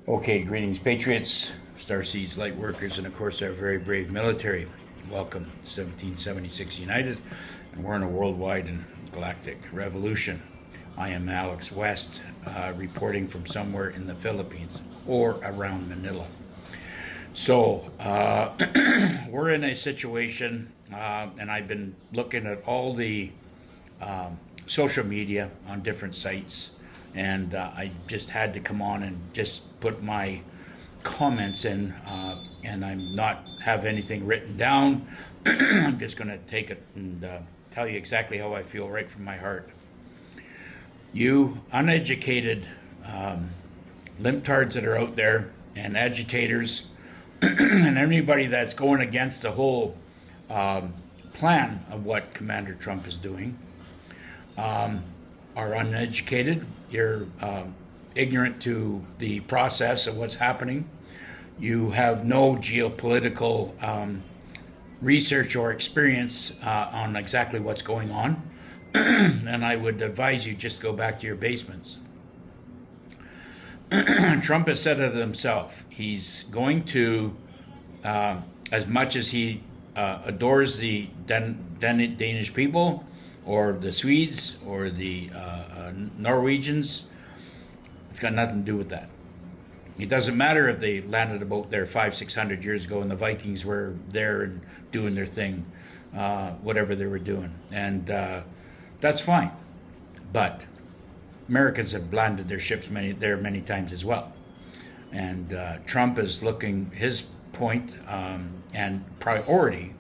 Okay, greetings, patriots, starseeds, light workers, and of course our very brave military. Welcome to 1776 United, and we're in a worldwide and galactic revolution. I am Alex West, reporting from somewhere in the Philippines or around Manila. So we're in a situation, and I've been looking at all the social media on different sites, and I just had to come on and just put my comments in, and I'm not have anything written down. I'm just going to take it and tell you exactly how I feel right from my heart. You uneducated limptards that are out there, and agitators, and anybody that's going against the whole plan of what Commander Trump is doing, are uneducated. You're ignorant to the process of what's happening. You have no geopolitical research or experience on exactly what's going on. And I would advise you just go back to your basements. Trump has said it himself. He's going to, as much as he adores the Danish people, or the Swedes, or the Norwegians, it's got nothing to do with that. It doesn't matter if they landed a boat there 500-600 years ago and the Vikings were there and doing their thing, whatever they were doing. And that's fine. But Americans have landed their ships many times as well. And Trump is looking, his point and priority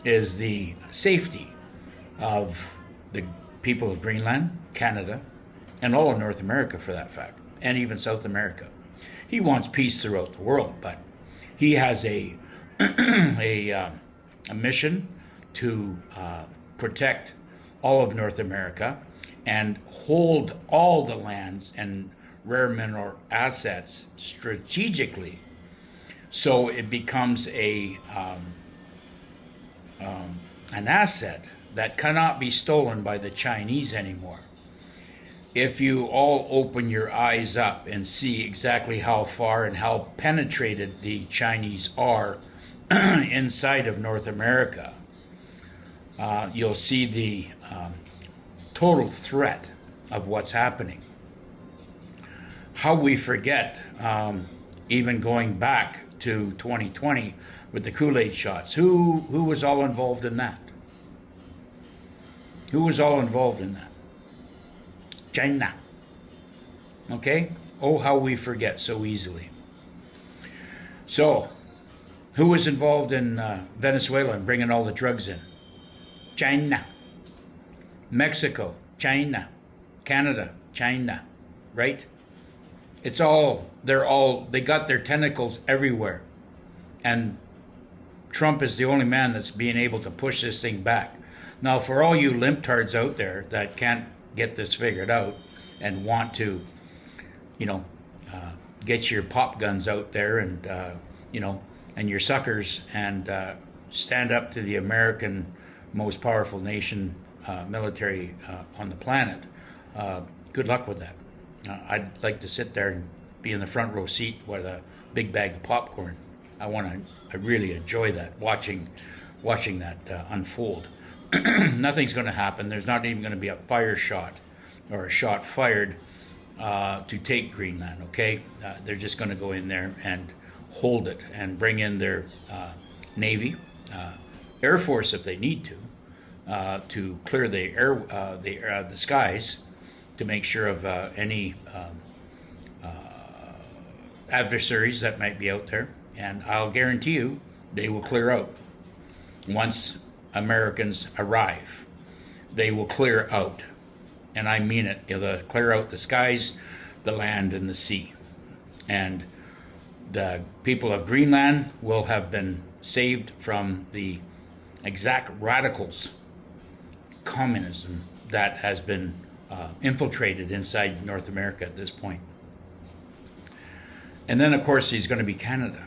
is the safety of the people of Greenland, Canada, and all of North America for that fact, and even South America. He wants peace throughout the world, but he has a mission to protect all of North America and hold all the lands and rare mineral assets strategically, so it becomes an asset that cannot be stolen by the Chinese anymore. If you all open your eyes up and see exactly how far and how penetrated the Chinese are inside of North America, you'll see the total threat of what's happening. How we forget, even going back to 2020 with the Kool-Aid shots. Who was all involved in that? Who was all involved in that? China. Okay? Oh, how we forget so easily. So, who was involved in Venezuela and bringing all the drugs in? China. Mexico, China. Canada, China. Right? It's all, they got their tentacles everywhere. And Trump is the only man that's being able to push this thing back. Now, for all you limptards out there that can't get this figured out and want to, get your pop guns out there and, and your suckers and stand up to the American most powerful nation, military on the planet, good luck with that. I'd like to sit there and be in the front row seat with a big bag of popcorn. I really enjoy that, watching that unfold. Nothing's going to happen. There's not even going to be a fire shot or a shot fired to take Greenland, okay? They're just going to go in there and hold it and bring in their Navy, Air Force if they need to clear the skies to make sure of any adversaries that might be out there. And I'll guarantee you they will clear out. Once Americans arrive, they will clear out. And I mean it. They'll clear out the skies, the land, and the sea. And the people of Greenland will have been saved from the exact radicals, communism that has been infiltrated inside North America at this point. And then, of course, he's going to be Canada.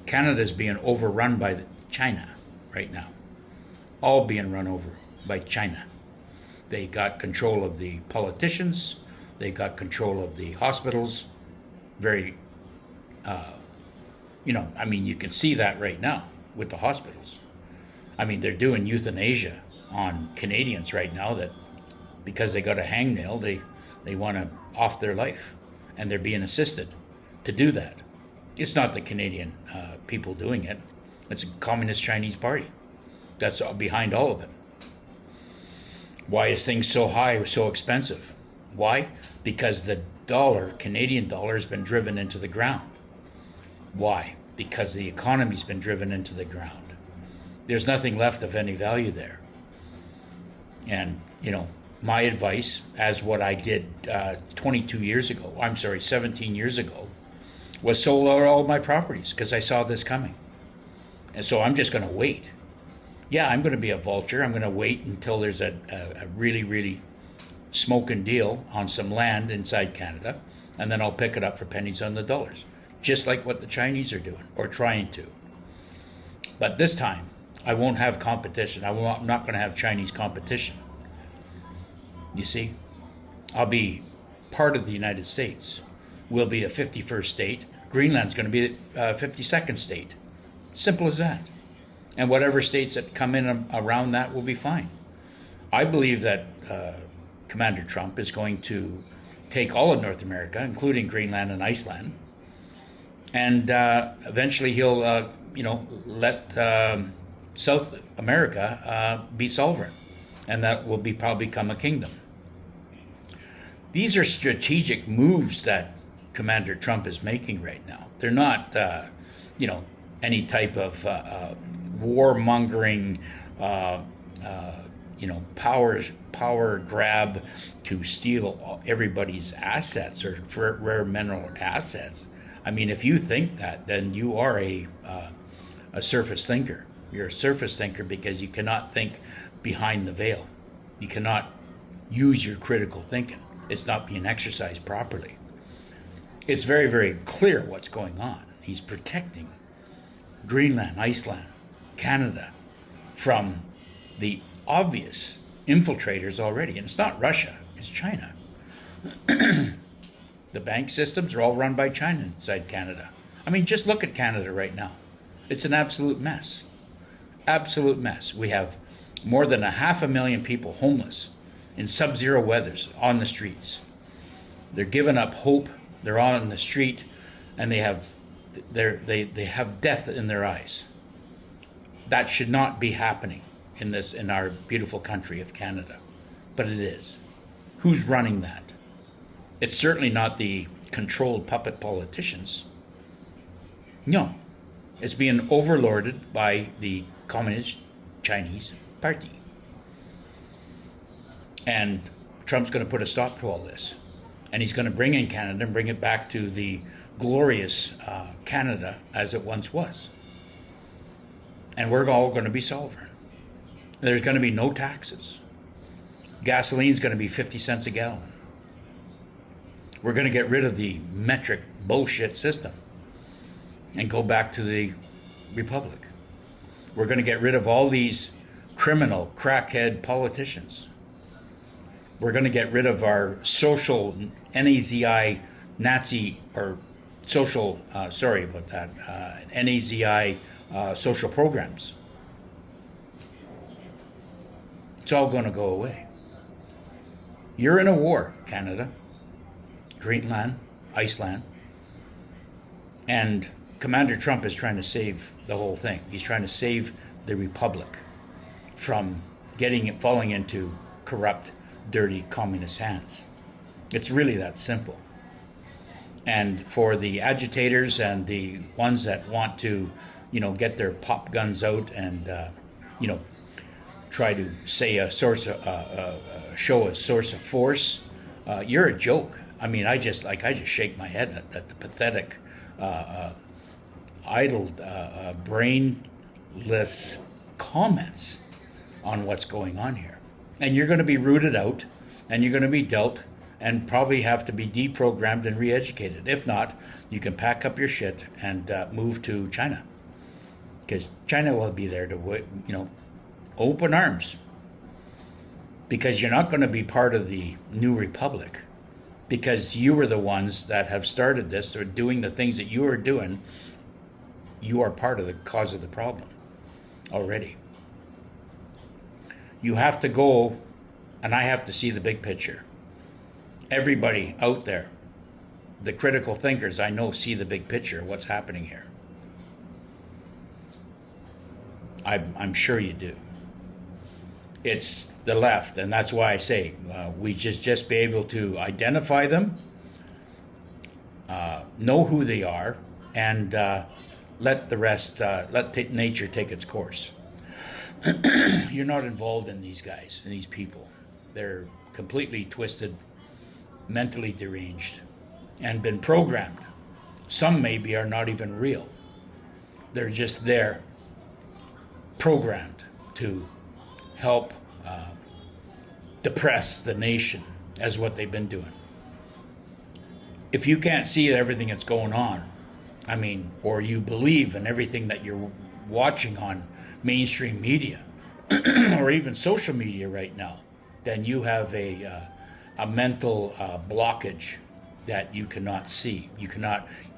Canada is being overrun by China right now. All being run over by China. They got control of the politicians. They got control of the hospitals. Very I mean, you can see that right now with the hospitals. I mean, they're doing euthanasia on Canadians right now that because they got a hangnail, they want to off their life, and they're being assisted to do that. It's not the Canadian people doing it. It's a Communist Chinese Party that's behind all of it. Why is things so high, so expensive? Why? Because the dollar, Canadian dollar, has been driven into the ground. Why? Because the economy's been driven into the ground. There's nothing left of any value there. And, my advice, as what I did 17 years ago, was sold out all my properties because I saw this coming. And so I'm just going to wait. Yeah, I'm going to be a vulture. I'm going to wait until there's a really, really smoking deal on some land inside Canada, and then I'll pick it up for pennies on the dollars, just like what the Chinese are doing, or trying to. But this time, I won't have competition. I'm not going to have Chinese competition. You see, I'll be part of the United States. We'll be a 51st state. Greenland's going to be a 52nd state. Simple as that. And whatever states that come in around that will be fine. I believe that Commander Trump is going to take all of North America, including Greenland and Iceland, and eventually he'll, let South America be sovereign, and that will probably become a kingdom. These are strategic moves that Commander Trump is making right now. They're not, any type of warmongering, power grab to steal everybody's assets or for rare mineral assets. I mean, if you think that, then you are a surface thinker. You're a surface thinker because you cannot think behind the veil. You cannot use your critical thinking. It's not being exercised properly. It's very, very clear what's going on. He's protecting Greenland, Iceland, Canada from the obvious infiltrators already. And it's not Russia, it's China. The bank systems are all run by China inside Canada. I mean, just look at Canada right now. It's an absolute mess. Absolute mess. We have more than 500,000 people homeless in sub-zero weathers on the streets. They're giving up hope. They're on the street, and they have death in their eyes. That should not be happening in our beautiful country of Canada, but it is. Who's running that? It's certainly not the controlled puppet politicians. No, it's being overlorded by the Communist Chinese Party. And Trump's going to put a stop to all this. And he's going to bring in Canada and bring it back to the glorious Canada as it once was. And we're all going to be sovereign. There's going to be no taxes. Gasoline's going to be 50 cents a gallon. We're going to get rid of the metric bullshit system and go back to the republic. We're going to get rid of all these criminal crackhead politicians. We're going to get rid of our social NAZI Nazi or social, NAZI social programs. It's all going to go away. You're in a war, Canada, Greenland, Iceland, and Commander Trump is trying to save the whole thing. He's trying to save the republic from falling into corrupt, dirty communist hands. It's really that simple. And for the agitators and the ones that want to, get their pop guns out and, try to say show a source of force, you're a joke. I mean, I just shake my head at the pathetic, idle, brainless comments on what's going on here. And you're going to be rooted out, and you're going to be dealt, and probably have to be deprogrammed and re-educated. If not, you can pack up your shit and move to China, because China will be there to, open arms. Because you're not going to be part of the new republic because you were the ones that have started this or doing the things that you are doing. You are part of the cause of the problem already. You have to go, and I have to see the big picture. Everybody out there, the critical thinkers I know, see the big picture of what's happening here. I'm sure you do. It's the left, and that's why I say we just be able to identify them, know who they are, and let the rest, let nature take its course. You're not involved in these guys and these people. They're completely twisted, mentally deranged, and been programmed. Some maybe are not even real. They're just there, programmed to help depress the nation, as what they've been doing. If you can't see everything that's going on, I mean, or you believe in everything that you're watching on mainstream media or even social media right now, then you have a mental blockage that you cannot see. You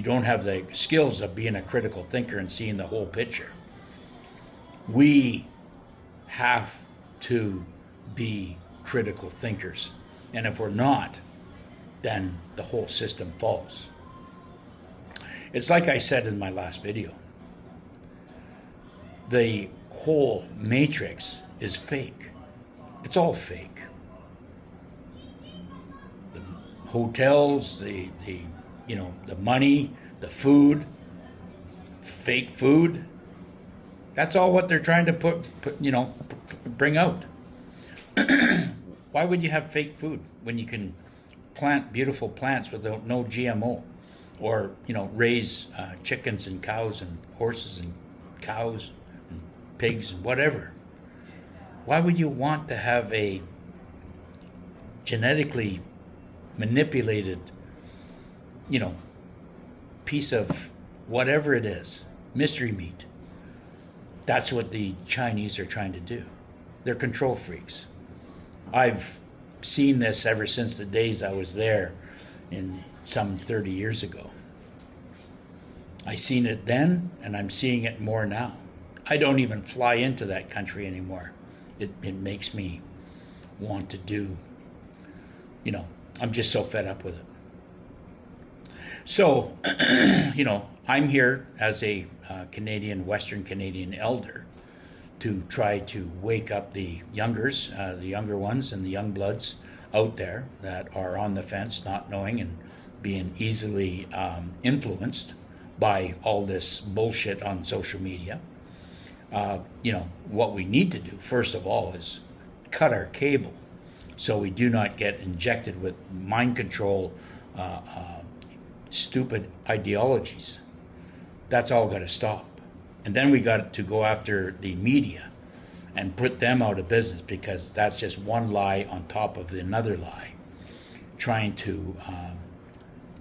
don't have the skills of being a critical thinker and seeing the whole picture. We have to be critical thinkers. And if we're not, then the whole system falls. It's like I said in my last video. The whole matrix is fake. It's all fake. The hotels, the money, the food, fake food. That's all what they're trying to bring out. Why would you have fake food when you can plant beautiful plants without no GMO, or raise chickens and cows and horses and cows and pigs and whatever? Why would you want to have a genetically manipulated, piece of whatever it is, mystery meat? That's what the Chinese are trying to do. They're control freaks. I've seen this ever since the days I was there in some 30 years ago. I seen it then, and I'm seeing it more now. I don't even fly into that country anymore. It makes me want to do, I'm just so fed up with it. So, I'm here as a Western Canadian elder to try to wake up the younger ones and the young bloods out there that are on the fence, not knowing and being easily influenced by all this bullshit on social media. What we need to do, first of all, is cut our cable so we do not get injected with mind control, stupid ideologies. That's all got to stop. And then we got to go after the media and put them out of business, because that's just one lie on top of another lie, trying to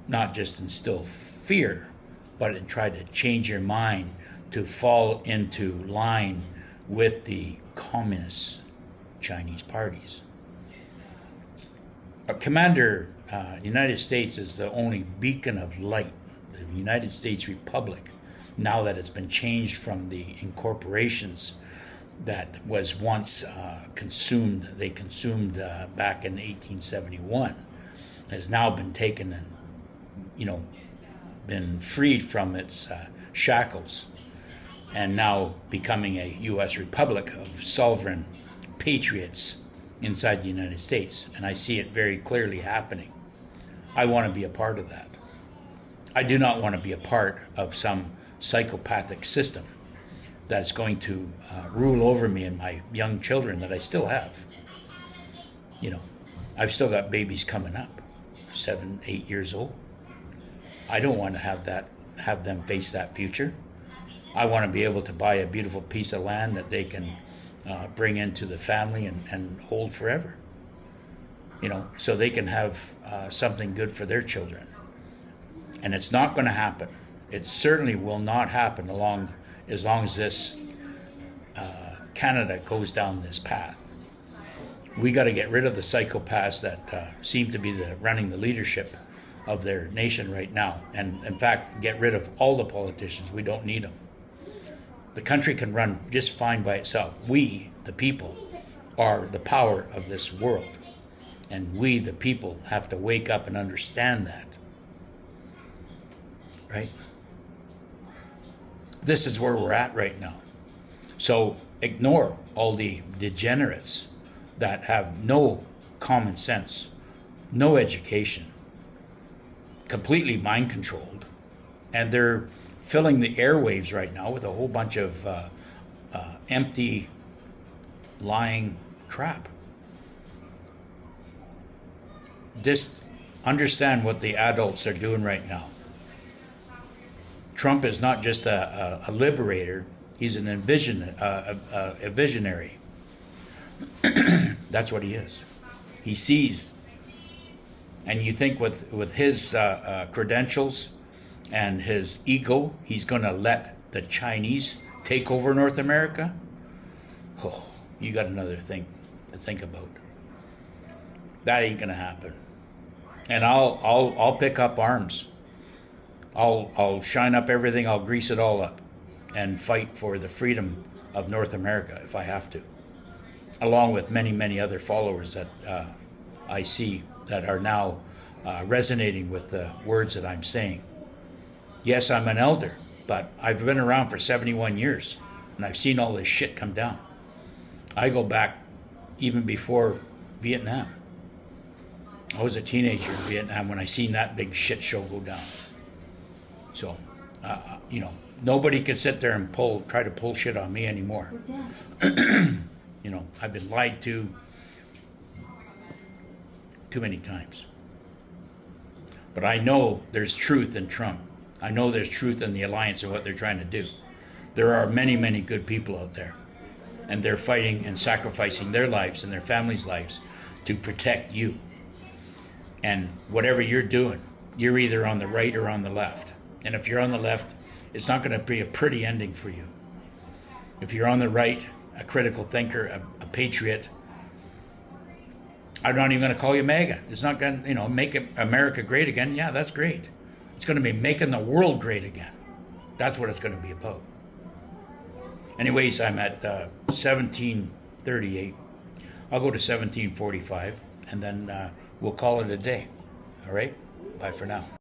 not just instill fear, but try to change your mind to fall into line with the communist Chinese parties. Commander, United States is the only beacon of light. The United States Republic, now that it's been changed from the incorporations that was once consumed back in 1871, has now been taken and, been freed from its shackles, and now becoming a U.S. Republic of sovereign patriots inside the United States. And I see it very clearly happening. I want to be a part of that. I do not want to be a part of some psychopathic system that's going to rule over me and my young children that I still have. I've still got babies coming up, 7, 8 years old. I don't want to have them face that future. I want to be able to buy a beautiful piece of land that they can bring into the family and hold forever. So they can have something good for their children. And it's not going to happen. It certainly will not happen as long as this Canada goes down this path. We got to get rid of the psychopaths that seem to be running the leadership of their nation right now. And in fact, get rid of all the politicians. We don't need them. The country can run just fine by itself. We, the people, are the power of this world. And we, the people, have to wake up and understand that. Right? This is where we're at right now. So ignore all the degenerates that have no common sense, no education, completely mind controlled, and they're filling the airwaves right now with a whole bunch of empty, lying crap. Just understand what the adults are doing right now. Trump is not just a liberator, he's a visionary. That's what he is. He sees. And you think with his credentials and his ego, he's going to let the Chinese take over North America? Oh, you got another thing to think about. That ain't going to happen. And I'll pick up arms. I'll shine up everything. I'll grease it all up and fight for the freedom of North America if I have to, along with many, many other followers that I see that are now resonating with the words that I'm saying. Yes, I'm an elder, but I've been around for 71 years, and I've seen all this shit come down. I go back even before Vietnam. I was a teenager in Vietnam when I seen that big shit show go down. So, nobody can sit there and try to pull shit on me anymore. I've been lied to too many times. But I know there's truth in Trump. I know there's truth in the alliance and what they're trying to do. There are many, many good people out there. And they're fighting and sacrificing their lives and their families' lives to protect you. And whatever you're doing, you're either on the right or on the left. And if you're on the left, it's not going to be a pretty ending for you. If you're on the right, a critical thinker, a patriot, I'm not even going to call you MAGA. It's not going to, make America great again. Yeah, that's great. It's going to be making the world great again. That's what it's going to be about. Anyways, I'm at 1738. I'll go to 1745, and then we'll call it a day. All right? Bye for now.